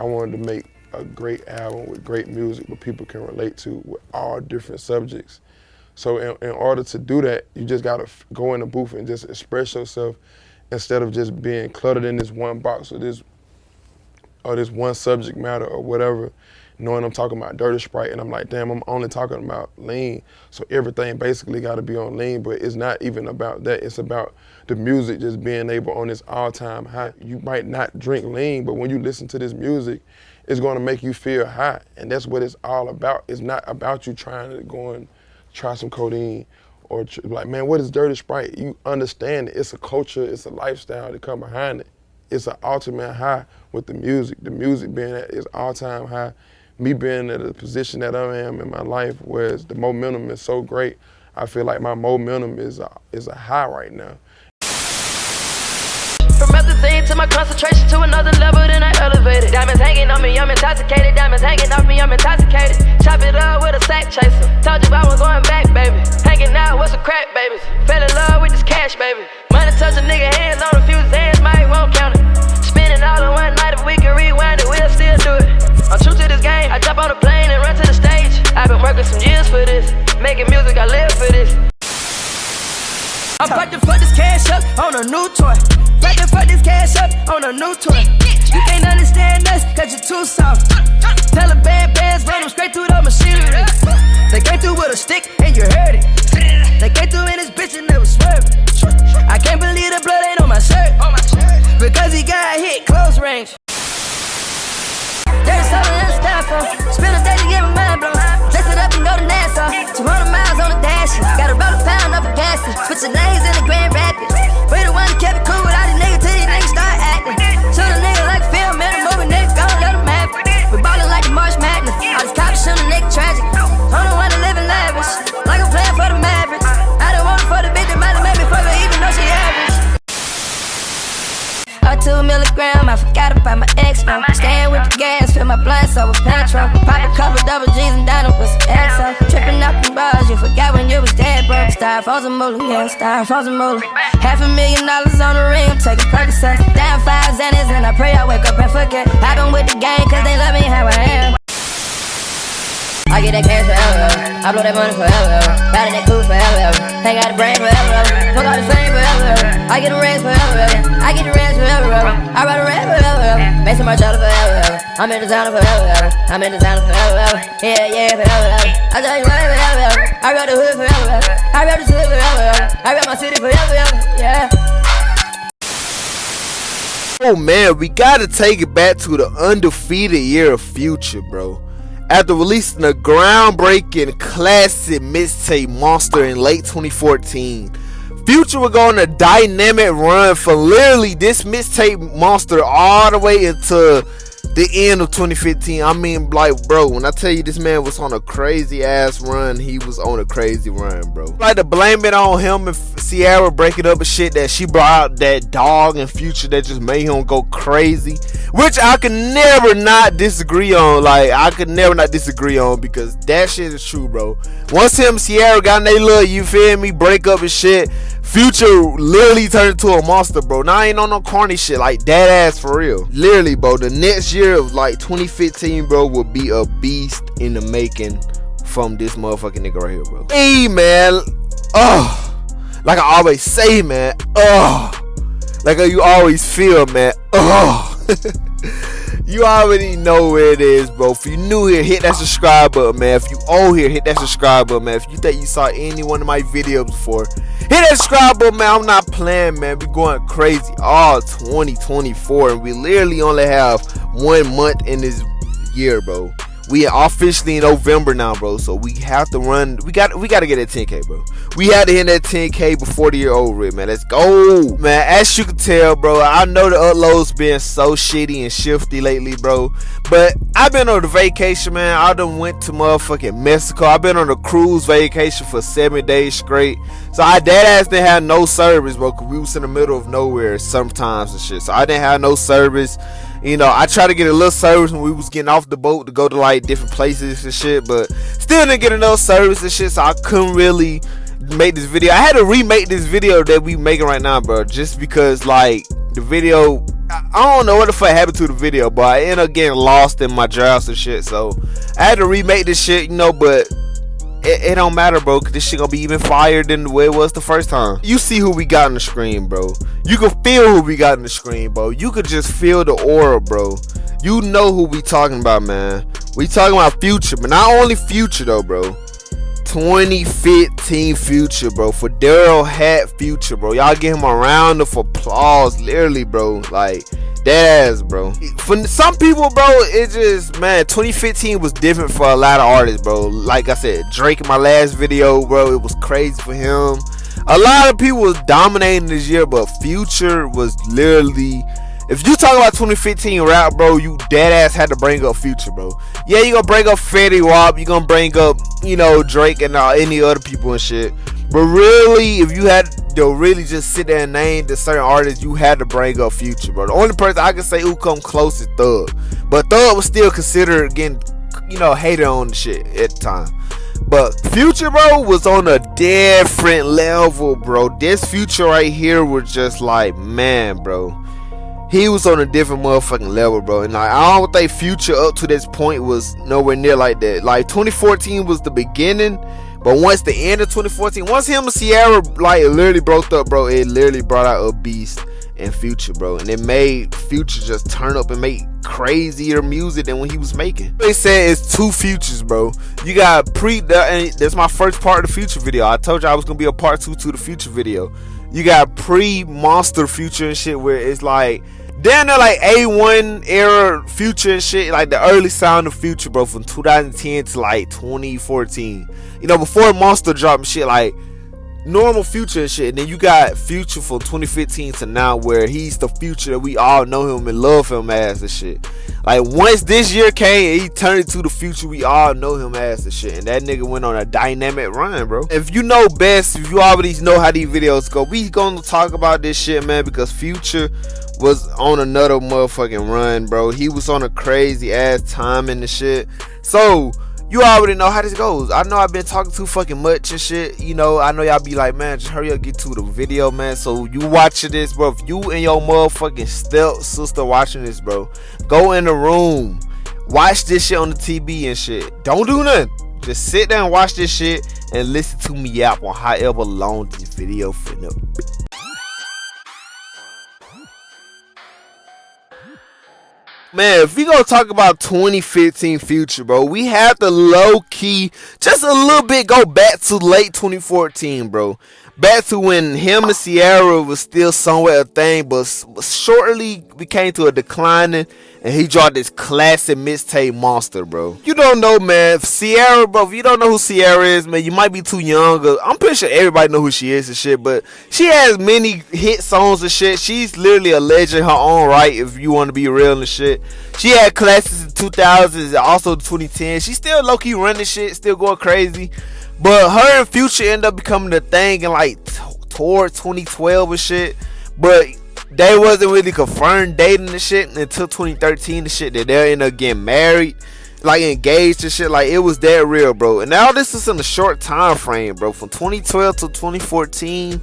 I wanted to make a great album with great music that people can relate to with all different subjects. So in order to do that, you just gotta go in the booth and just express yourself instead of just being cluttered in this one box or this one subject matter or whatever, knowing I'm talking about Dirty Sprite and I'm like, damn, I'm only talking about lean. So everything basically gotta be on lean, but it's not even about that. It's about the music just being able on this all-time high. You might not drink lean, but when you listen to this music, it's gonna make you feel high. And that's what it's all about. It's not about you trying to go and try some codeine or like, man, what is Dirty Sprite? You understand it. It's a culture, it's a lifestyle to come behind it. It's an ultimate high with the music being at its all-time high, me being at a position that I am in my life where the momentum is so great. I feel like my momentum is a high right now. From everything to my concentration to another level, then I elevated. Diamonds hanging on me, I'm intoxicated. Diamonds hanging off me, I'm intoxicated. Chop it up with a sack chaser. Told you I was going back, baby. Hanging out with some crack babies. Fell in love with this cash, baby. Money touch a nigga hands on a few hands, might won't count it. Spending all in one night, if we can rewind it, we'll still do it. I'm true to this game, I jump on a plane and run to the stage. I've been working some years for this. Making music, I live for this. I'm about to fuck this cash up on a new toy. About to fuck this cash up on a new toy. You can't understand us, cause you're too soft. Tell the bad bands, run them straight through the machinery. They came through with a stick and you heard it. They came through in this bitch and they was swerving. I can't believe the blood ain't on my shirt. Because he got hit close range. There's something else to die for. Spend a day to get my mind blown. Dress it up and go to Nassau. 200 miles on the dash. Gotta roll a pound up a gas. Switch the lanes in the Grand Rapids. We the one that kept it cool with all these niggas till these niggas start acting. Shoot a nigga like film in a movie, nigga, gon' let him have it. We ballin' like the March Madness. All these cops shoot a nigga tragic. I'm the one that live in lavish. Like I'm playing for the Mavericks. I don't want it for the bitch that might have made me fuck her even though she average. 2 milligram, I forgot about my ex now. Staying with the gas, fill my blind soul with petrol. Pop a couple double G's and down with some XO. Tripping up in bars, you forgot when you was dead, bro. Styrofoam's a moolah, yeah, styrofoam's a moolah. $500,000 on the ring, I'm taking Percocets. Down 5 Xanax and I pray I wake up and forget. I've been with the gang cause they love me how I am. I get that cash forever, I blow that money forever. Riding that coupe forever, ain't got the brain forever. Fuck all the fame forever, I get the rest forever. I get the rest forever, I ride a red forever. Make so much out of forever, I'm in designer forever. I'm in designer forever, yeah, forever. I tell you right forever, I ride the hood forever. I ride the hood forever, I ride my city forever, yeah. Oh man, we gotta take it back to the undefeated year of Future, bro. After releasing a groundbreaking classic mixtape Monster in late 2014, Future would go on a dynamic run for literally this mixtape Monster all the way into the end of 2015. I mean, like, bro, when I tell you this man was on a crazy ass run, he was on a crazy run, bro. Like to blame it on him and Ciara breaking up and shit, that she brought out that dog in Future that just made him go crazy, which I could never not disagree on. Like, I could never not disagree on, because that shit is true, bro. Once him and Ciara got in they little, you feel me, break up and shit, Future literally turned into a monster, bro. Now I ain't on no corny shit, like dead ass for real. Literally, bro, the next year of like 2015, bro, will be a beast in the making from this motherfucking nigga right here, bro. Hey, man, like I always say, man, like you always feel, man, you already know where it is, bro. If you new here, hit that subscribe button, man. If you old here, hit that subscribe button, man. If you think you saw any one of my videos before, hit that subscribe button, man. I'm not playing, man. We going crazy all 2024, and we literally only have 1 month in this year, bro. We are officially in November now, bro. So we have to run. We got to get that 10K, bro. We had to hit that 10K before the year over, man. Let's go, man. As you can tell, bro, I know the uploads been so shitty and shifty lately, bro. But I've been on the vacation, man. I done went to motherfucking Mexico. I've been on a cruise vacation for 7 days straight. So I dead ass didn't have no service, bro. Cause we was in the middle of nowhere sometimes and shit. So I didn't have no service. You know, I tried to get a little service when we was getting off the boat to go to like different places and shit, but still didn't get enough service and shit, so I couldn't really make this video. I had to remake this video that we making right now, bro, just because like the video I don't know what the fuck happened to the video, but I ended up getting lost in my drafts and shit. So I had to remake this shit, you know, but it don't matter, bro, cause this shit gonna be even fire than the way it was the first time. You see who we got on the screen, bro. You can feel who we got on the screen, bro. You could just feel the aura, bro. You know who we talking about, man. We talking about Future, but not only Future though, bro. 2015 Future, bro. For Daryl Hat Future, bro. Y'all give him a round of applause, literally, bro. Like, that ass, bro. For some people, bro, it just, man, 2015 was different for a lot of artists, bro. Like I said, Drake in my last video, bro, it was crazy for him. A lot of people was dominating this year, but Future was literally, if you talk about 2015 rap, bro, you dead ass had to bring up Future, bro. Yeah, you gonna bring up Fetty Wap, you gonna bring up, you know, Drake and any other people and shit. But really, if you had to really just sit there and name the certain artists, you had to bring up Future, bro. The only person I can say who come close is Thug. But Thug was still considered getting, you know, hated on the shit at the time. But Future, bro, was on a different level, bro. This Future right here was just like, man, bro. He was on a different motherfucking level, bro. And like, I don't think Future up to this point was nowhere near like that. Like 2014 was the beginning, but once the end of 2014, once him and Ciara like literally broke up, bro, it literally brought out a beast in Future, bro. And it made Future just turn up and make crazier music than when he was making. They said it's two Futures, bro. You got and that's my first part of the Future video. I told you I was gonna be a part 2 to the Future video. You got pre-Monster Future and shit where it's like damn near like A1 era Future and shit, like the early sound of Future, bro, from 2010 to like 2014. You know, before Monster dropped and shit, like normal Future and shit. And then you got Future from 2015 to now, where he's the Future that we all know him and love him as and shit. Like once this year came, he turned into the Future we all know him as and shit. And that nigga went on a dynamic run, bro. If you know best, if you already know how these videos go, we gonna talk about this shit, man, because Future was on another motherfucking run, bro. He was on a crazy ass time and the shit. So you already know how this goes. I know I've been talking too fucking much and shit. You know, I know y'all be like, man, just hurry up, get to the video, man. So you watching this, bro. If you and your motherfucking step sister watching this, bro, go in the room, watch this shit on the TV and shit. Don't do nothing. Just sit there and watch this shit and listen to me yap on however long this video finna be. Man, if we gonna talk about 2015 Future, bro, we have to low-key, just a little bit, go back to late 2014, bro. Back to when him and Ciara was still somewhat a thing, but shortly we came to a declining, and he dropped this classic mixtape Monster, bro. You don't know, man, Ciara, bro, if you don't know who Ciara is, man, you might be too young. I'm pretty sure everybody know who she is and shit, but she has many hit songs and shit. She's literally a legend in her own right, if you want to be real and shit. She had classics in 2000s and also 2010. She still low-key running shit, still going crazy. But her and Future end up becoming the thing in like toward 2012 and shit. But they wasn't really confirmed dating and shit until 2013 and shit, that they'll end up getting married, like engaged and shit. Like it was that real, bro. And now this is in a short time frame, bro, from 2012 to 2014.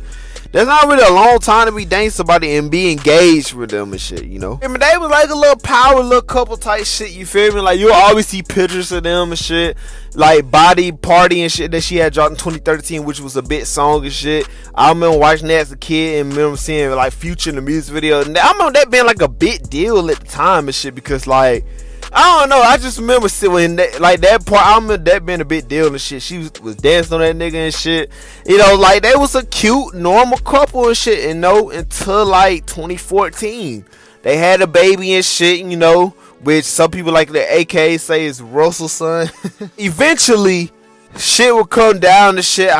That's not really a long time to be dating somebody and be engaged with them and shit, you know. I mean, they was like a little power, little couple type shit, you feel me? Like, you'll always see pictures of them and shit. Like, Body Party and shit that she had dropped in 2013, which was a bit song and shit. I remember watching that as a kid and remember seeing, like, Future in the music video. And I remember that being, like, a big deal at the time and shit because, like, I don't know. I just remember when that, like that part. I remember that being a big deal and shit. She was dancing on that nigga and shit. You know, like they was a cute, normal couple and shit. You know, until like 2014, they had a baby and shit. You know, which some people like the AK say is Russell's son. Eventually, shit will come down and shit.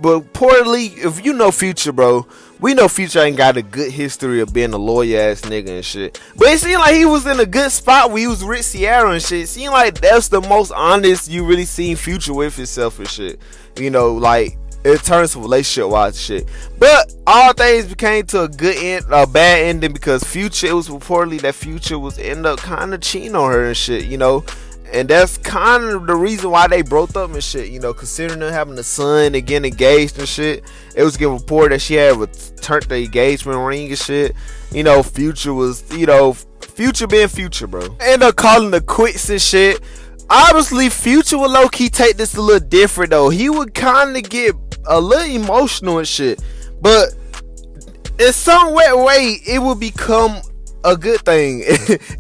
But reportedly, if you know Future, bro, we know Future ain't got a good history of being a lawyer ass nigga and shit. But it seemed like he was in a good spot where he was with Ciara and shit. It seemed like that's the most honest you really seen Future with himself and shit. You know, like in terms of relationship wise shit. But all things became to a good end, a bad ending because Future, it was reportedly that Future was end up kind of cheating on her and shit, you know. and that's kind of the reason why they broke up and shit. You know, considering them having a son and getting engaged and shit, it was getting reported that she had returned the engagement ring and shit. You know, Future was, you know, Future being Future, bro. End up calling the quits and shit. Obviously, Future would low-key take this a little different though. He would kind of get a little emotional and shit, but in some weird way, it would become a good thing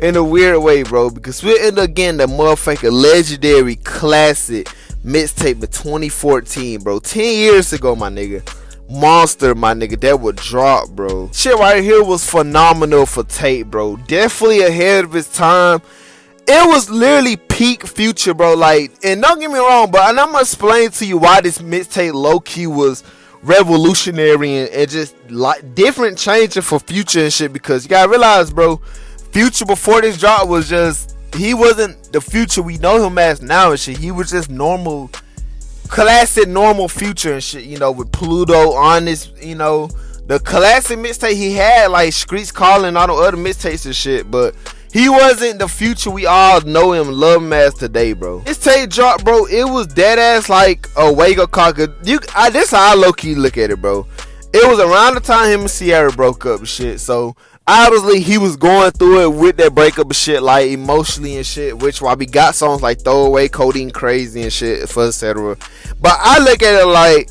in a weird way, bro, because we're in again the motherfucking legendary classic mixtape of 2014, bro. 10 years ago, my nigga. Monster, my nigga, that would drop, bro. Shit right here was phenomenal for tape, bro. Definitely ahead of its time. It was literally peak Future, bro. Like, and don't get me wrong, but I'm gonna explain to you why this mixtape low-key was revolutionary and just like different changing for Future and shit, because you gotta realize, bro, Future before this drop was just, he wasn't the Future we know him as now and shit. He was just normal, classic normal Future and shit, you know, with Pluto, Honest, you know, the classic mixtape he had, like Streets Calling, all the other mixtapes and shit, but he wasn't the Future we all know him, love him as today, bro. This tape drop, bro, it was dead ass like a wake up call. This how I low key look at it, bro. It was around the time him and Ciara broke up and shit, so obviously he was going through it with that breakup and shit, like emotionally and shit, which why we got songs like Throwaway, Codeine Crazy and shit, for etc. But I look at it like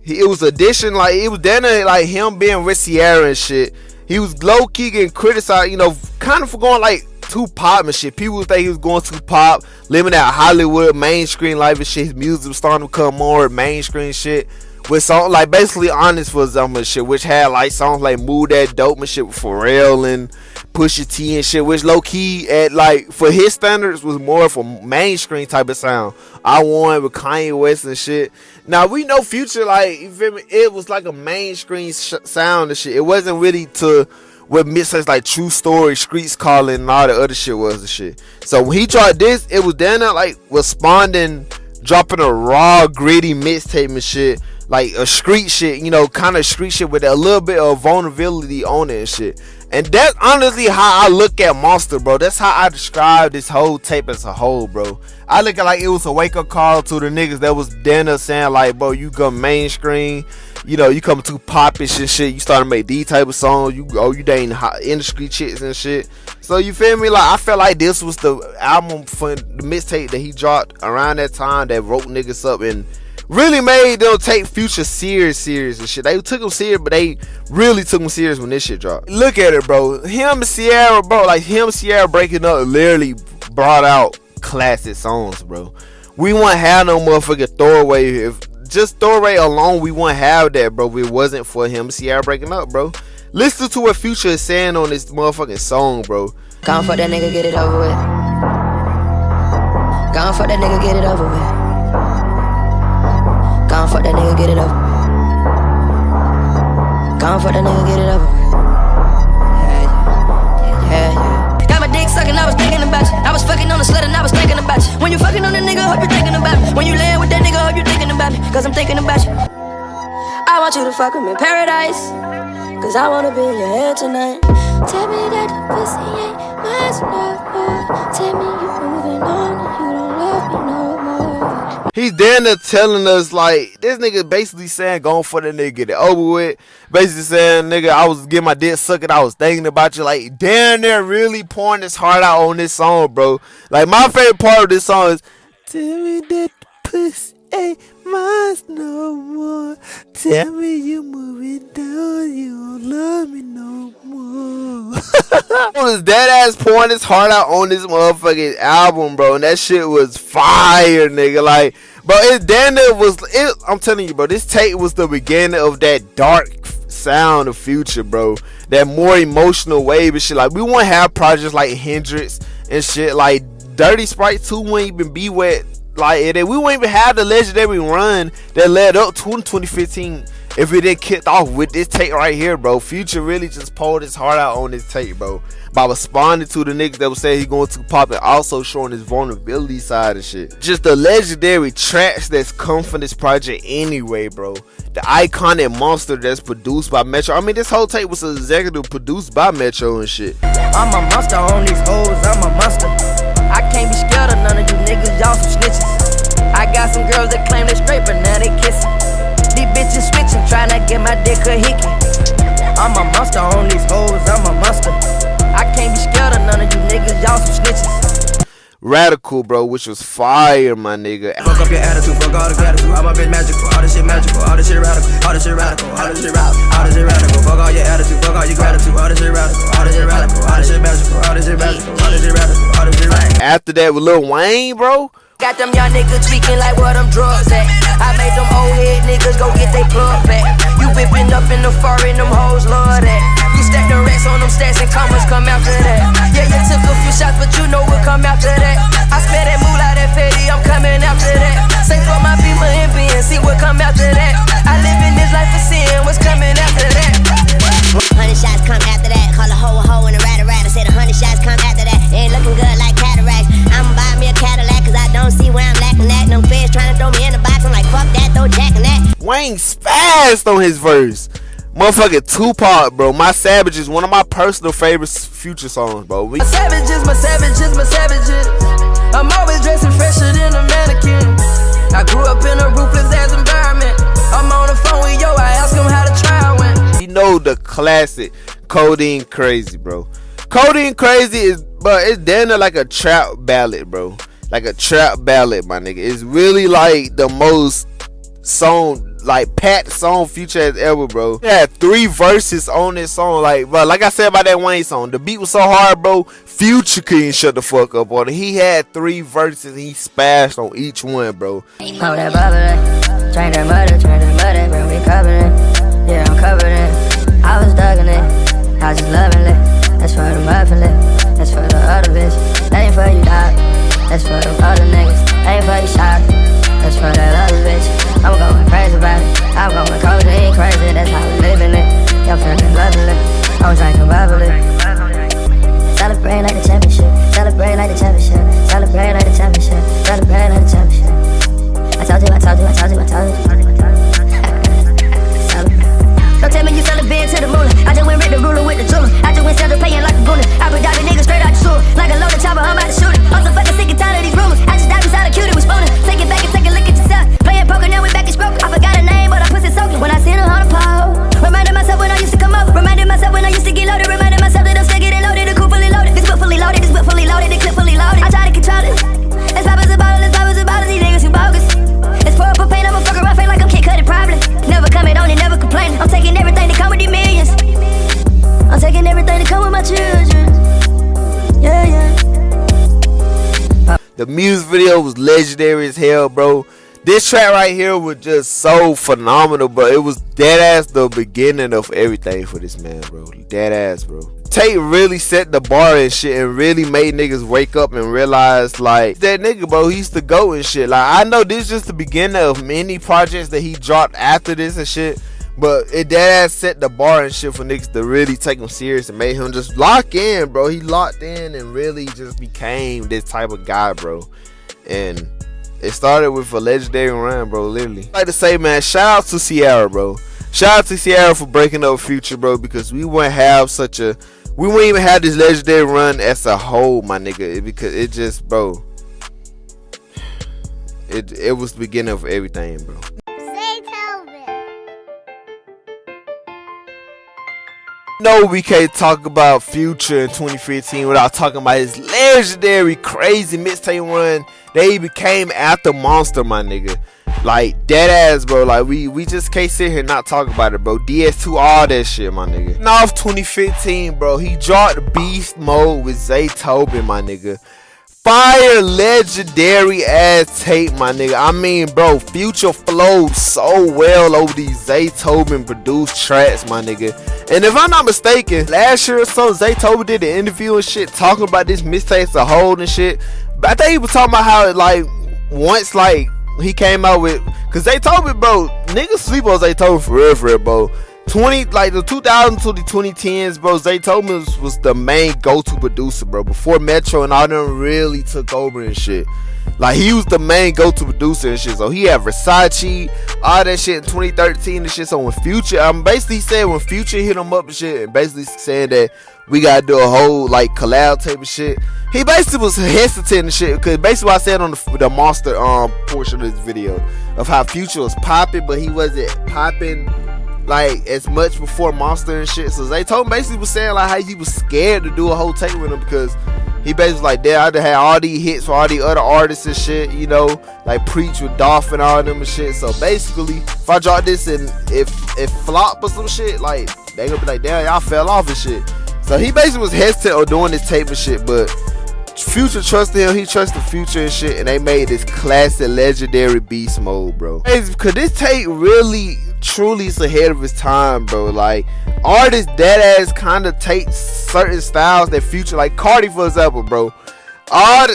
it was addition, like it was then like him being with Ciara and shit. He was low key getting criticized, you know, kind of for going like too pop and shit. People think he was going too pop, living that Hollywood mainstream life and shit. His music was starting to become more mainstream shit. With songs like basically Honest for some and shit, which had like songs like Move That Dope and shit with Pharrell and Pusha T and shit, which low key at like for his standards was more of a mainstream type of sound. I Won with Kanye West and shit. Now we know Future, like, you feel me, it was like a mainstream sound and shit. It wasn't really to what mixtapes like True Story, Streets Calling, and all the other shit was and shit. So when he dropped this, it was then like responding, dropping a raw, gritty mixtape and shit, like a street shit, you know, kind of street shit with a little bit of vulnerability on it and shit. And that's honestly how I look at Monster, bro. That's how I describe this whole tape as a whole, bro. I look at like it was a wake up call to the niggas that was then saying like, bro, you come mainstream, you know, you come too popish and shit. You start to make these type of songs. You dating industry chicks and shit. So you feel me? Like I felt like this was the album for the mixtape that he dropped around that time that wrote niggas up and really made them take Future serious and shit. They took him serious, but they really took him serious when this shit dropped. Look at it, bro. Him and Ciara, bro, like him and Ciara breaking up literally brought out classic songs, bro. We wouldn't have no motherfucking Throwaway. If just Throwaway alone, we wouldn't have that, bro. If it wasn't for him and Ciara breaking up, bro. Listen to what Future is saying on this motherfucking song, bro. Gone for that nigga, get it over with. Gone for that nigga, get it over with. Gone for that nigga, get it over. Gone for that nigga, get it over. Yeah. Got my dick sucking, I was thinking about you. I was fucking on the slut and I was thinking about you. When you fucking on a nigga, hope you thinking about me. When you laying with that nigga, hope you thinking about me. Cause I'm thinking about you. I want you to fuck with me in paradise. Cause I wanna be in your head tonight. Tell me that the pussy ain't mine no more. Tell me you moving on and you don't love me no more. He's down there telling us like this nigga basically saying going for the nigga, get it over with. Basically saying, nigga, I was getting my dick sucked, I was thinking about you. Like down there really pouring his heart out on this song, bro. Like my favorite part of this song is tell me that the pussy ain't mine no more. Tell me you moving down, you don't love me no more. Was that ass pouring his heart out on this motherfucking album, bro, and that shit was fire, nigga. Like, bro, I'm telling you, bro, this tape was the beginning of that dark sound of Future, bro. That more emotional wave and shit. Like, we won't have projects like Hendrix and shit. Like, Dirty Sprite 2 wouldn't even be wet. Like, we wouldn't even have the legendary run that led up to 2015 if it didn't kicked off with this tape right here, bro. Future really just poured his heart out on this tape, bro, by responding to the niggas that would say he going to pop and also showing his vulnerability side and shit. Just the legendary tracks that's come from this project anyway, bro. The iconic Monster that's produced by Metro. I mean, this whole tape was executive produced by Metro and shit. I'm a monster on these hoes, I'm a monster. I can't be scared of none of you niggas, y'all some snitches. I got some girls that claim they straight, but now they kissing. These bitches switching, tryna get my dick a hickey. I'm a monster on these hoes, I'm a monster. I can't be scared of none of you niggas, y'all some snitches. Radical, bro, which was fire, my nigga. Fuck up your attitude, fuck all the gratitude. All my bitch magical, all this shit magical, all this shit radical, all this shit radical, all this shit radical, all this shit radical. Fuck all your attitude, fuck all your gratitude, all this shit radical, all this shit radical, all this shit magical, all this shit magical, all this shit radical, all this shit radical. After that with Lil Wayne, bro. Got them young niggas tweaking like where them drugs at. I made them old head niggas go get they plug back. You whipping up in the foreign, them hoes love that. You stack the racks on them stats and commas come after that. Yeah, you took a few shots, but you know what come after that. I spent that moolah, that fatty, I'm coming after that. Say for my people and being, see what come after that. I live in this life for seeing what's coming after that. 100 shots come after that. Call a hoe and a rat. I said 100 shots come after that. They ain't looking good like cataracts. I'ma buy me a Cadillac, cause I don't see where I'm lacking that. Them feds trying to throw me in the box. I'm like, fuck that, throw Jack in that. Wayne spazzed on his verse. Motherfucking Tupac, bro. My Savage is one of my personal favorite Future songs, bro. My savages, my savages, my savages. I'm always dressing fresher than a mannequin. I grew up in a ruthless ass environment. I'm on the phone with yo, I ask him how the trial went. You know the classic Codeine Crazy, bro. Codeine Crazy is, but it's damn near like a trap ballad, bro. Like a trap ballad, my nigga. It's really like the most song, like packed song Future has ever, bro. He had 3 verses on this song, but like I said about that Wayne song, the beat was so hard, bro. Future couldn't shut the fuck up on it. He had 3 verses, and he spazzed on each one, bro. Hold that bubble, train that mudder, bro, we covered it. Yeah, I'm covered it. I was thugging it, I was just loving it. That's for the muffin lip, that's for the other bitch. That ain't for you, dog, that's for the other niggas. That ain't for you, shot, that's for that other bitch. I'm going crazy about it, I'm going codeine crazy. That's how we living it, y'all feeling lovely. I'm drinking bubbly. Celebrate like the championship, celebrate like the championship, celebrate like the championship, celebrate like the championship. I told you. Don't tell me you sell a bed to the moolah. I just went rid the ruler with the jeweler. I just went sell the paying like a gooner. I been diving niggas straight out the sewer. Like a loaded chopper, I'm about to shoot it. I'm so fucking sick and tired of these rumors. I just dive inside a cutie with spooner. Take it back and take a look at yourself. Playing poker, now we back in stroke. I forgot her name, but I pussy soaking. When I seen her on the pole, reminded myself when I used to come up. Reminded myself when I used to get loaded. Reminded myself that I'm still getting loaded. The coupe fully loaded. This whip fully loaded. This whip fully loaded. The clip fully loaded. I try to control it. It's poppers and bottles, these niggas who bogus. It's pour up a pain, I'ma fuck around, feel like I'm Kid Cudi probably. Never coming on and never complaining. I'm taking everything that come with these millions. I'm taking everything that come with my children. Yeah. The music video was legendary as hell, bro. This track right here was just so phenomenal, bro. It was dead ass the beginning of everything for this man, bro. Dead ass, bro. Tate really set the bar and shit, and really made niggas wake up and realize, like, that nigga, bro, he used to go and shit. Like, I know this is just the beginning of many projects that he dropped after this and shit, but it dead ass set the bar and shit for niggas to really take him serious and made him just lock in, bro. He locked in and really just became this type of guy, bro. And it started with a legendary run, bro, literally. I like to say, man, shout out to Ciara, bro. Shout out to Ciara for breaking up Future, bro, because we wouldn't even have this legendary run as a whole, my nigga, because it just, bro, it was the beginning of everything, bro. No, we can't talk about Future in 2015 without talking about his legendary, crazy mixtape run that he became after Monster, my nigga. Like, dead ass, bro. Like, we just can't sit here and not talk about it, bro. DS2, all that shit, my nigga. And off 2015, bro, he dropped Beast Mode with Zaytoven, my nigga. Fire legendary ass tape, my nigga. I mean, bro, Future flowed so well over these Zaytoven produced tracks, my nigga. And if I'm not mistaken, last year or so, Zaytoven did an interview and shit talking about this mixtape as a whole and shit. But I think he was talking about how, like, once, like, he came out with, cause Zaytoven, bro, niggas sleep on Zaytoven for real, bro. Like the 2000s to the 2010s, bro, Zaytoven was the main go-to producer, bro. Before Metro and all them really took over and shit. Like, he was the main go-to producer and shit. So he had Versace, all that shit in 2013 and shit. So when Future, I'm basically saying when Future hit him up and shit, and basically saying that we gotta do a whole like collab type of shit, he basically was hesitant and shit. Cause basically what I said on the Monster portion of this video of how Future was popping, but he wasn't popping like as much before Monster and shit. So they told him, basically was saying like how he was scared to do a whole tape with him because he basically like, damn, I done had all these hits for all these other artists and shit, you know, like Preach with Dolph and all of them and shit. So basically, if I drop this and if flop or some shit, like they gonna be like, damn, y'all fell off and shit. So he basically was hesitant on doing this tape and shit, but Future trusted him, he trusted Future and shit, and they made this classic legendary beast mode, bro. Cause this tape really truly is ahead of his time, bro. Like, artists dead ass kind of take certain styles that Future, like Cardi for example, bro.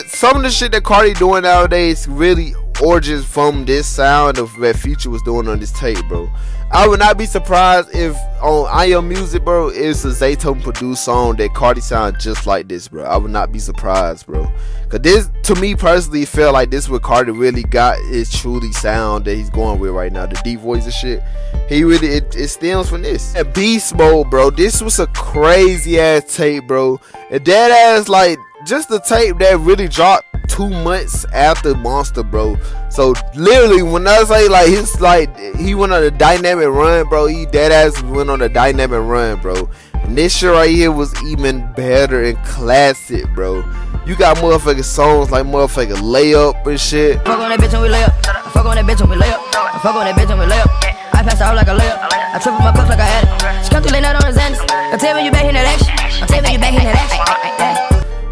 Some of the shit that Cardi doing nowadays really origins from this sound of that Future was doing on this tape, bro. I would not be surprised if on I Am Music, bro, it's a Zaytoven produced song that Cardi sound just like this, bro. I would not be surprised, bro. Cause this, to me personally, feel like this is what Cardi really got his truly sound that he's going with right now. The deep voice and shit. He really, it stems from this. And Beast Mode, bro. This was a crazy ass tape, bro. And that ass, like, just the tape that really dropped 2 months after Monster, bro. So literally, when I say like his, like he went on a dynamic run, bro, he dead ass went on a dynamic run, bro. And this shit right here was even better and classic, bro. You got motherfucking songs like motherfucking Layup and shit. Fuck on that bitch and we lay up. I fuck on that bitch and we lay up. I fuck on that bitch and we lay up. I pass out like a layup. I triple my cups like I had it. She come through late night on the Xanax. I tell me you back in that action. I tell me you back in that action.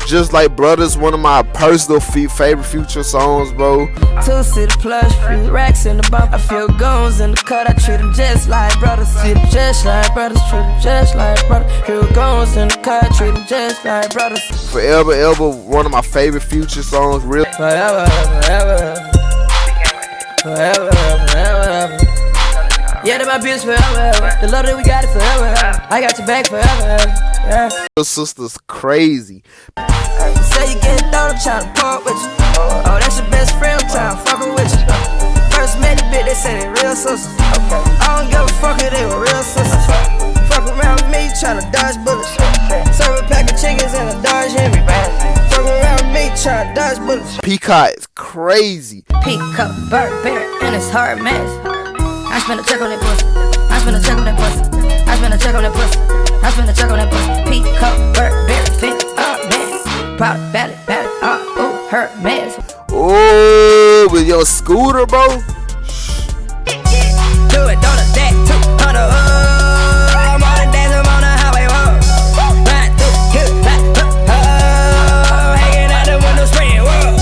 Just Like Brothers, one of my personal favorite Future songs, bro. 2 city plush, free racks in the bump. I feel goons in the cut, I treat them just like brothers. Treat them just like brothers, treat them just like brothers. Feel goons in the cut, treat them just like brothers. Forever, Ever, one of my favorite Future songs, real. Forever, forever, forever, forever. Yeah, that's my bitch forever. The love that we got it forever. I got your back forever. Yeah. Your sister's crazy. Say you get thrown, I'm tryna part with you. Oh, that's your best friend, I'm tryna fuckin' with you. First met the bitch, they say they real sisters. I don't give a fuck if they were real sisters. Fuck around with me, tryna dodge bullets. Serve a pack of chickens and a Dodge Henry. Fuck around with me, tryna dodge bullets. Peacock is crazy. Peacock, Burberry, and it's hard mess. I spend a check on that pussy. I spend a check on that pussy. I spend a check on that pussy. I spend a check on that pussy. Peacock, Burberry, fit, man. Proud ballot, ooh, her mess. Oh, with your scooter, bro. Do it, don't that too. On the I'm on the dance, I'm on the highway, whoa. Right through, hanging out the window, spraying, whoa.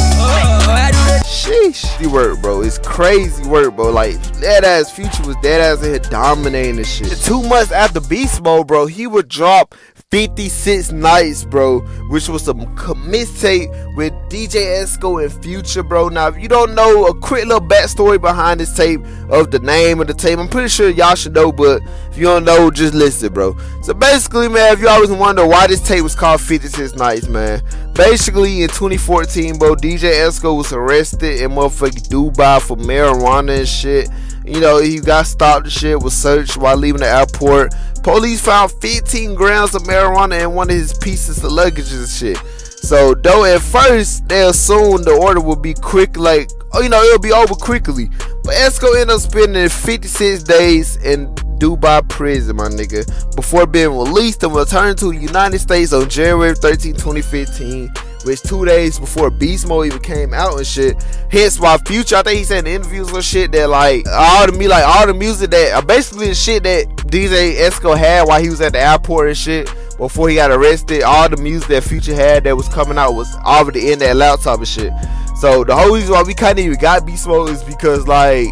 I do the Sheesh. The work, bro. It's crazy work, bro. Like, that ass Future was dead ass in here dominating this shit. 2 months after Beast Mode, bro, he would drop 56 Nights, bro, which was a mixtape with DJ Esco and Future, bro. Now, if you don't know, a quick little backstory behind this tape of the name of the tape, I'm pretty sure y'all should know, but if you don't know, just listen, bro. So basically, man, if you always wonder why this tape was called 56 Nights, man, basically in 2014, bro, DJ Esco was arrested in motherfucking Dubai for marijuana and shit. You know, he got stopped and shit, was searched while leaving the airport. Police found 15 grams of marijuana in one of his pieces of luggage and shit. So, though at first they assumed the order would be quick, like, oh, you know, it'll be over quickly. But Esco ended up spending 56 days in Dubai prison, my nigga, before being released and returned to the United States on January 13, 2015. Which 2 days before Beast Mode even came out and shit. Hence why Future, I think he said in interviews or shit that like all the music that basically the shit that DJ Esco had while he was at the airport and shit before he got arrested, all the music that Future had that was coming out was already in that laptop and shit. So the whole reason why we kind of even got Beast Mode is because like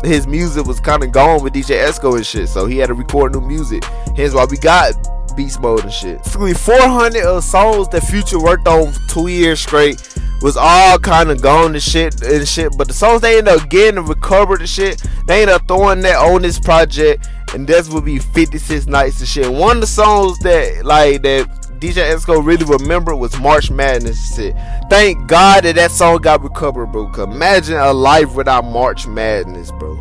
his music was kind of gone with DJ Esco and shit, so he had to record new music. Hence why we got Beast Mode and shit. Basically 400 of songs that Future worked on 2 years straight was all kind of gone and shit, but the songs they ended up getting and recovered and shit, they ended up throwing that on this project, and that would be 56 Nights and shit. One of the songs that like that DJ Esco really remembered was March Madness shit. Thank God that song got recovered, bro. Cause imagine a life without March Madness, bro.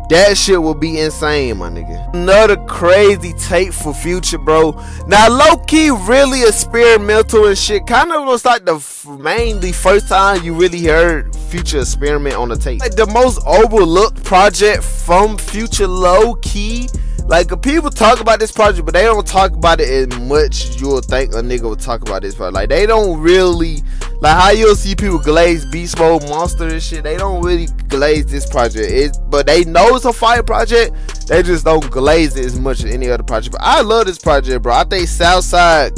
That shit will be insane, my nigga. Another crazy tape for Future, bro. Now, low-key, really experimental and shit. Kind of was like the mainly first time you really heard Future experiment on a tape. Like the most overlooked project from Future, low-key. Like, people talk about this project, but they don't talk about it as much you'll think a nigga would talk about this project. Like, they don't really, like how you'll see people glaze Beast Mode, Monster and shit. They don't really glaze this project. But they know it's a fire project. They just don't glaze it as much as any other project. But I love this project, bro. I think Southside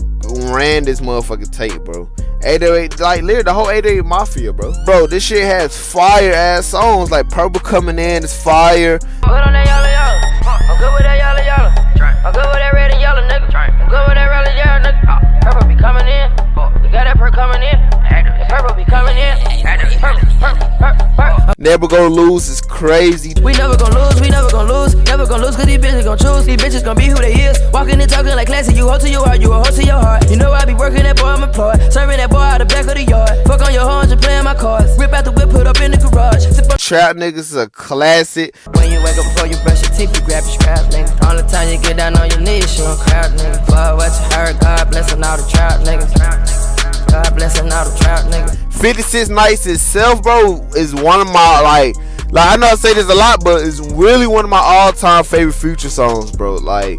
ran this motherfucking tape, bro. 808, like literally the whole 808 Mafia, bro. Bro, this shit has fire ass songs. Like Purple Coming In is fire. Put on that yalla yalla. I'm good with that yalla yalla. I'm good with that red and yellow, nigga. I'm good with that red and yellow, nigga. Purple be coming in. We got that purple coming in. The purple be coming in. Purple. Never Gonna Lose is crazy. We never gon' lose, we never gon' lose. Never gon' lose, cause these bitches gon' choose. These bitches gon' be who they is. Walking and talking like classy, you hold to your heart, you a hold to your heart. You know I be working that boy, I'm employed. Serving that boy out the back of the yard. Fuck on your horns and playing my cards. Whip out the whip, put up in the garage. Trap Niggas is a classic. When you wake up before you brush your teeth, you grab your scrap, nigga. All the time you get down on your knees, you don't crowd, nigga. Fuck what you heard, God blessing all the trap niggas. God blessing all the trap niggas. 56 Nights itself, bro, is one of my, like I know I say this a lot, but it's really one of my all-time favorite Future songs, bro. Like,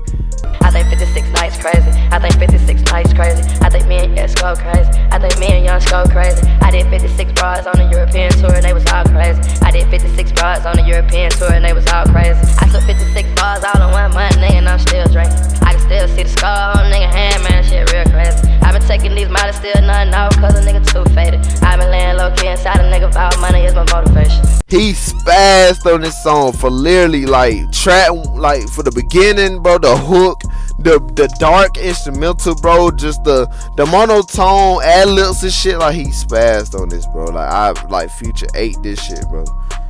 I think 56 Nights crazy. I think 56 Nights crazy. I think me and X go crazy. I think me and Young go crazy. I did 56 bars on the European tour and they was all crazy. I did 56 bars on the European tour and they was all crazy. I took 56 bars all in 1 month, nigga, and I'm still drinking. I can still see the scar on nigga hand, man, shit real crazy. I been taking these models, still nothing out, cause a nigga too faded. I been laying low key inside a nigga, about money is my motivation. he spazzed on this song for literally like trap, like for the beginning, bro, the hook, the dark instrumental, bro, just the monotone ad-libs and shit. Like, he spazzed on this, bro. Like Future ate this shit, bro.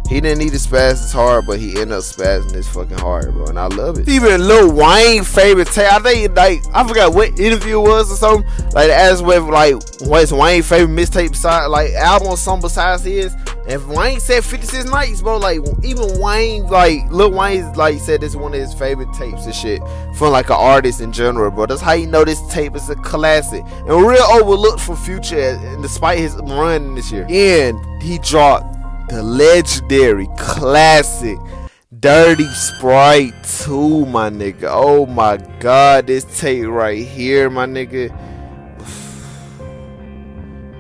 He didn't need to spaz this hard, but he ended up spazzing this fucking hard, bro, and I love it. Even Lil Wayne favorite tape, I think, like, I forgot what interview it was or something, like, asked with, like, what's Wayne's favorite mixtape besides, like, album or something besides his, and Wayne said 56 Nights, bro. Like, even Wayne, like, Lil Wayne, like, said this is one of his favorite tapes and shit from, like, an artist in general, bro. That's how you know this tape is a classic and real overlooked for Future, despite his run this year. And he dropped the legendary classic Dirty Sprite 2, my nigga. Oh my god, this tape right here, my nigga,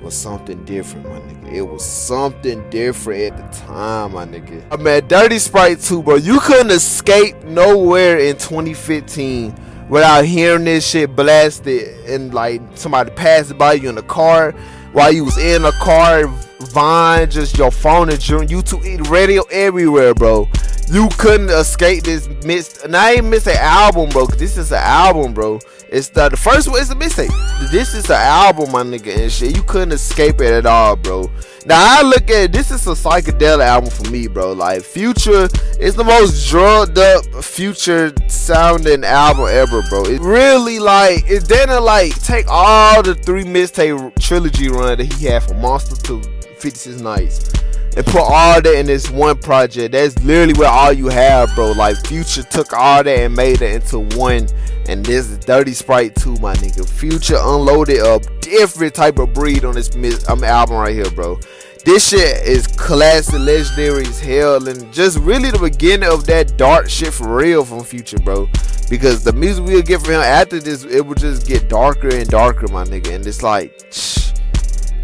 was something different, my nigga. It was something different at the time, my nigga. I mean, Dirty Sprite 2, bro, you couldn't escape nowhere in 2015 without hearing this shit blasted and like somebody passing by you in the car while you was in a car, Vine, just your phone and YouTube, radio everywhere, bro. You couldn't escape this mix. And I ain't miss an album, bro, cause this is an album, bro. It's the first one is a mixtape. This is an album, my nigga, and shit. You couldn't escape it at all, bro. Now I look at it, this is a psychedelic album for me, bro. Like, Future is the most drugged up Future sounding album ever, bro. It really, like, it didn't like take all the 3 mixtape trilogy run that he had from Monster to 56 Nights and put all that in this one project. That's literally what all you have, bro. Like, Future took all that and made it into one, and this is Dirty Sprite 2, my nigga. Future unloaded a different type of breed on this album right here, bro. This shit is classic, legendary as hell, and just really the beginning of that dark shit for real from Future, bro. Because the music we'll get from him after this, it will just get darker and darker, my nigga. And it's like,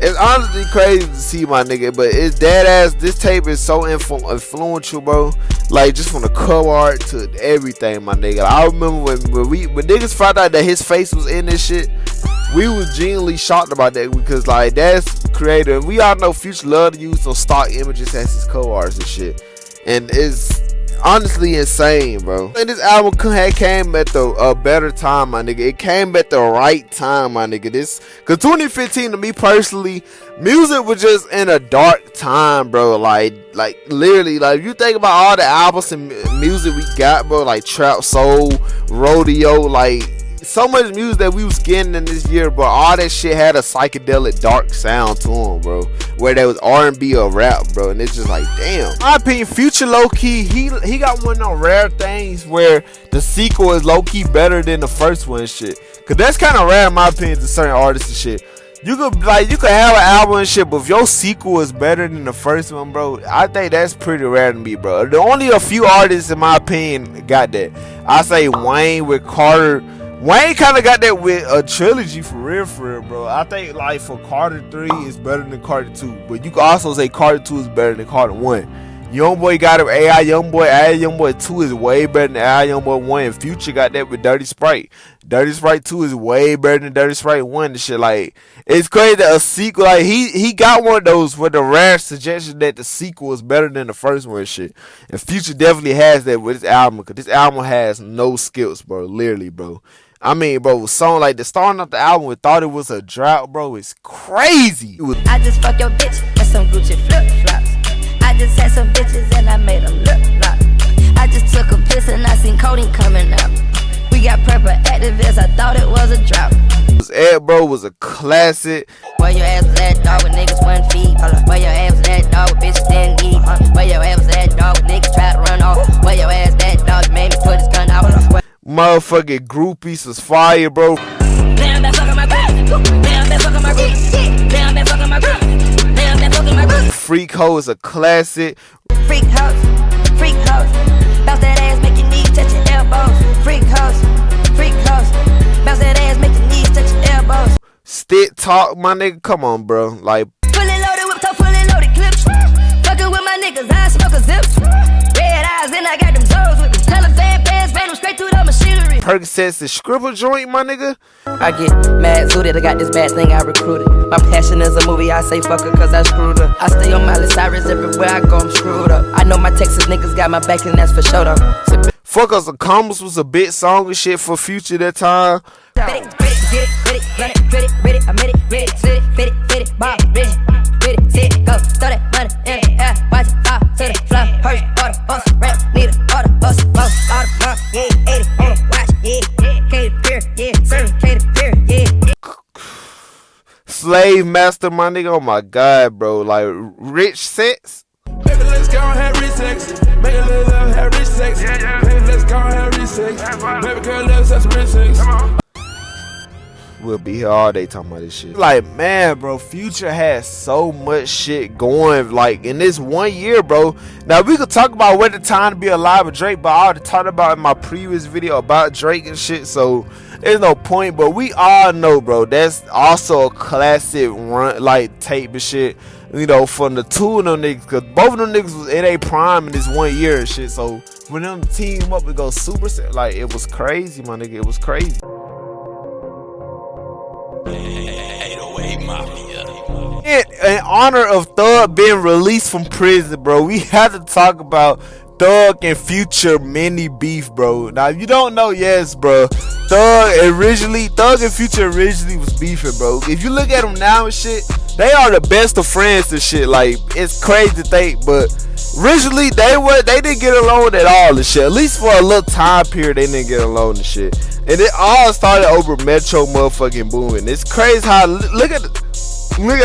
it's honestly crazy to see, my nigga, but it's dead ass. This tape is so influential, bro. Like, just from the cover art to everything, my nigga. I remember when niggas found out that his face was in this shit, we was genuinely shocked about that, because like, that's creative. We all know Future love to use those stock images as his cover arts and shit, and it's honestly insane, bro. And this album came at a better time, my nigga. It came at the right time, my nigga. Cause 2015 to me personally, music was just in a dark time, bro. Like literally, like, if you think about all the albums and music we got, bro, like Trap Soul, Rodeo, like so much music that we was getting in this year, bro. All that shit had a psychedelic dark sound to them, bro. Where there was R&B or rap, bro. And it's just like, damn. In my opinion, Future low-key, he got one of those rare things where the sequel is low-key better than the first one and shit. Cause that's kind of rare in my opinion to certain artists and shit. You could have an album and shit, but if your sequel is better than the first one, bro, I think that's pretty rare to me, bro. The only a few artists, in my opinion, got that. I say Wayne with Carter. Wayne kind of got that with a trilogy for real, bro. I think like for Carter 3 is better than Carter 2, but you can also say Carter 2 is better than Carter 1. Youngboy got it with AI Youngboy 2 is way better than AI Youngboy 1, and Future got that with Dirty Sprite. Dirty Sprite 2 is way better than Dirty Sprite 1 and shit. Like, it's crazy that a sequel, like, he got one of those with the rare suggestion that the sequel is better than the first one and shit. And Future definitely has that with this album, because this album has no skips, bro. Literally, bro. I mean, bro, song like the starting off the album, we thought it was a drought, bro. It's crazy. I just fuck your bitch and some Gucci flip-flops. I just had some bitches and I made them look like. I just took a piss and I seen codeine coming out. We got purple activists, I thought it was a drought. Ed, bro, was a classic. Where your ass was at, dog, with niggas wasn't feed. Where your ass was at, dog, with bitches didn't eat. Where your ass was at, dog, with niggas tried to run off. Where your ass at, dog, made me put his gun out. Motherfucking Groupies was fire, bro. Damn, that fucking my group. Damn, that fucking my group. Damn, that fucking my group. Damn, that fucking my group. Freak Hoe is a classic. Freak hoes, bounce that ass, make your knees touch your elbows. Freak hoes, bounce that ass, make your knees touch your elbows. Stick Talk, my nigga, come on, bro. Like, fully loaded with fully loaded clips. Fucking with my niggas, I smoke a zip. Red eyes, and I got them toes with me. Taliban pants, ran them straight through the machinery. Percocets the scribble joint, my nigga. I get mad zooted, I got this bad thing I recruited. My passion is a movie, I say fuck her cause I screwed her. I stay on Miley Cyrus everywhere I go, I'm screwed up. I know my Texas niggas got my back and that's for sure though. Fuck Us, the Combos was a bit song and shit for Future that time. Slave Master, my nigga, oh my god, bro. Like, Rich Sex. Baby, let's go and have rich sex. Make a little love, have rich sex. Baby, let's go and have rich sex. Baby girl, let's have some rich sex. We'll be here all day talking about this shit. Like, man, bro, Future has so much shit going, like, in this 1 year, bro. Now, we could talk about what the time to be alive with Drake, but I already talked about in my previous video about Drake and shit, so there's no point. But we all know, bro, that's also a classic run, like, tape and shit, you know, from the two of them niggas, because both of them niggas was in a prime in this 1 year and shit, so when them team up and go super, like, it was crazy, my nigga, it was crazy. In honor of Thug being released from prison, bro, we had to talk about Thug and Future mini beef, bro. Now, if you don't know, yes, bro, Thug and Future originally was beefing, bro. If you look at them now and shit, they are the best of friends and shit. Like, it's crazy to think, but originally they didn't get along at all and shit. At least for a little time period, they didn't get along and shit. And it all started over Metro motherfucking Boomin. It's crazy how look at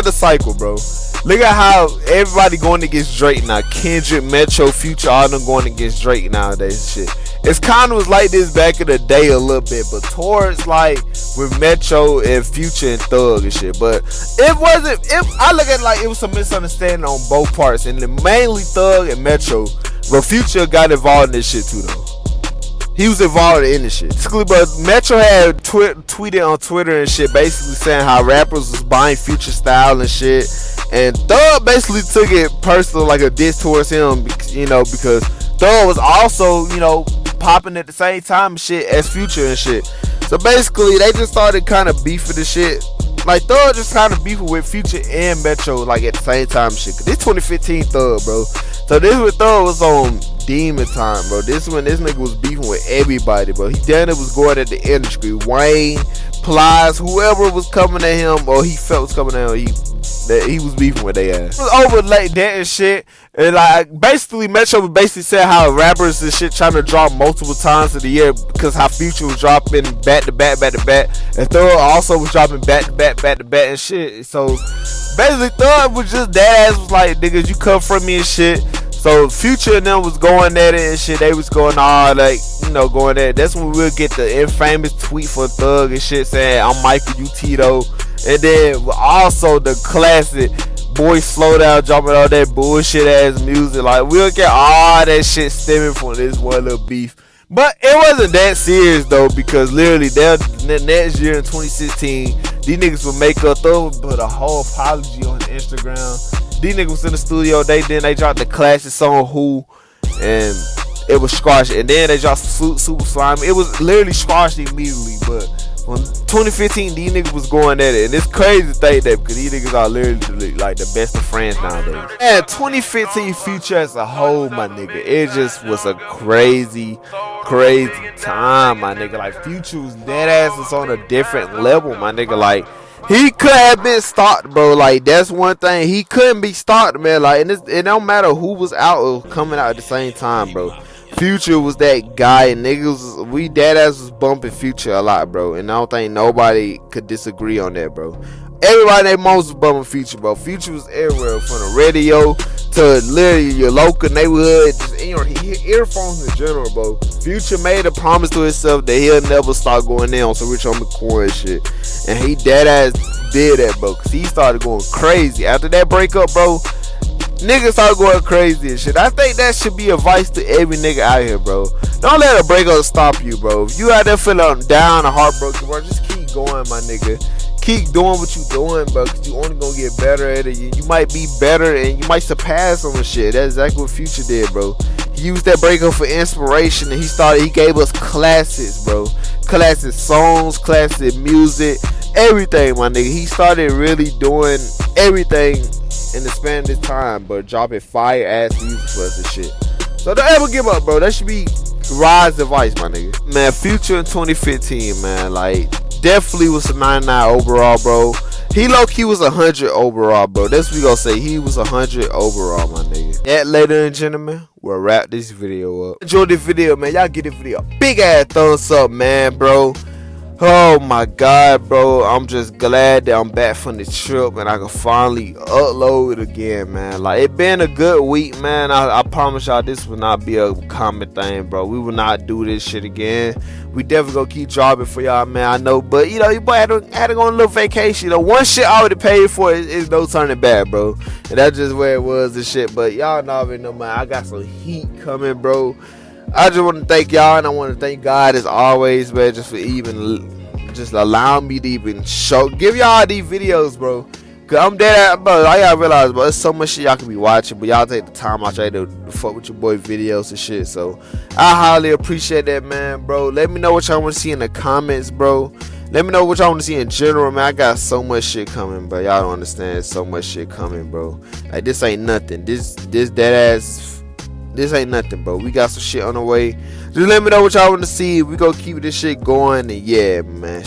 the cycle, bro. Look at how everybody going against Drake now. Kendrick, Metro, Future, all them going against Drake nowadays and shit. It's kind of was like this back in the day a little bit, but towards like with Metro and Future and Thug and shit. But it wasn't. I look at it like it was some misunderstanding on both parts, and mainly Thug and Metro. But Future got involved in this shit too, though. He was involved in this shit. Basically, but Metro had tweeted on Twitter and shit, basically saying how rappers was buying Future style and shit. And Thug basically took it personal, like a diss towards him, you know, because Thug was also, you know, popping at the same time and shit as Future and shit. So basically, they just started kind of beefing the shit. Like, Thug just kind of beefing with Future and Metro, like, at the same time and shit. Cause this 2015 Thug, bro. So this when Thug was on demon time, bro. This when this nigga was beefing with everybody, bro. He damn it was going at the industry. Wayne, Plies, whoever was coming at him or he felt was coming at him, he that he was beefing with their ass. It was over like that and shit. And like basically Metro basically said how rappers and shit trying to drop multiple times of the year because how Future was dropping back to back, and Thug also was dropping back to back and shit. So basically Thug was just that ass was like, niggas, you come from me and shit. So Future and them was going at it and shit. They was going all like, you know, going at it. That's when we'll get the infamous tweet for Thug and shit saying, I'm Michael, you Tito. And then also the classic Boy Slow Down dropping all that bullshit ass music. Like, we'll get all that shit stemming from this one little beef. But it wasn't that serious though, because literally the next year in 2016, these niggas would make up, Thug would put a whole apology on his Instagram. These niggas was in the studio, they dropped the classic song Who, and it was squashed. And then they dropped Super Slime. It was literally squashed immediately. But when 2015, these niggas was going at it. And it's crazy to think that because these niggas are literally like the best of friends nowadays. And 2015 Future as a whole, my nigga, it just was a crazy time, my nigga. Like, Future was dead ass was on a different level, my nigga. Like, he could have been stopped, bro. Like, that's one thing. He couldn't be stopped, man. Like, and it don't matter who was out or coming out at the same time, bro. Future was that guy, and niggas, we dead ass was bumping Future a lot, bro. And I don't think nobody could disagree on that, bro. Everybody named Moses was bumping Future, bro. Future was everywhere, from the radio to literally your local neighborhood, just in your earphones in general, bro. Future made a promise to himself that he'll never start going in on some Rich Homie Core and shit. And he dead ass did that, bro, because he started going crazy. After that breakup, bro, niggas started going crazy and shit. I think that should be advice to every nigga out here, bro. Don't let a breakup stop you, bro. If you out there feeling down or heartbroken, bro, just keep going, my nigga. Keep doing what you doing, bro, because you only gonna get better at it. You might be better and you might surpass some shit. That's exactly what Future did, bro. He used that breakup for inspiration, and he gave us classics, bro. Classic songs, classic music, everything, my nigga. He started really doing everything in the span of this time, but dropping fire ass music for us and shit. So don't ever give up, bro. That should be Rod's advice, my nigga. Man, Future in 2015, man, like, definitely was a 99 overall, bro. He low-key was 100 overall, bro. That's what we gonna say. He was 100 overall, my nigga. That, ladies and gentlemen, we'll wrap this video up. Enjoy this video, man. Y'all give this video a big ass thumbs up, man, bro. Oh my god, bro. I'm just glad that I'm back from the trip and I can finally upload it again, man. Like, it been a good week, man. I promise y'all this will not be a common thing, bro. We will not do this shit again. We definitely gonna keep dropping for y'all, man. I know, but you know, your boy had to go on a little vacation. You know, one shit I already paid for is no turning back, bro. And that's just where it was and shit. But y'all know already know, man. I got some heat coming, bro. I just want to thank y'all, and I want to thank God as always, man, just for even just allowing me to even give y'all these videos, bro. Cause I'm dead, bro. I gotta realize, bro, there's so much shit y'all can be watching, but y'all take the time out to fuck with your boy videos and shit. So I highly appreciate that, man, bro. Let me know what y'all want to see in the comments, bro. Let me know what y'all want to see in general, man. I got so much shit coming, bro. Y'all don't understand. So much shit coming, bro. Like, this ain't nothing. This dead ass. This ain't nothing, bro. We got some shit on the way. Just let me know what y'all want to see. We gonna keep this shit going. And yeah, man.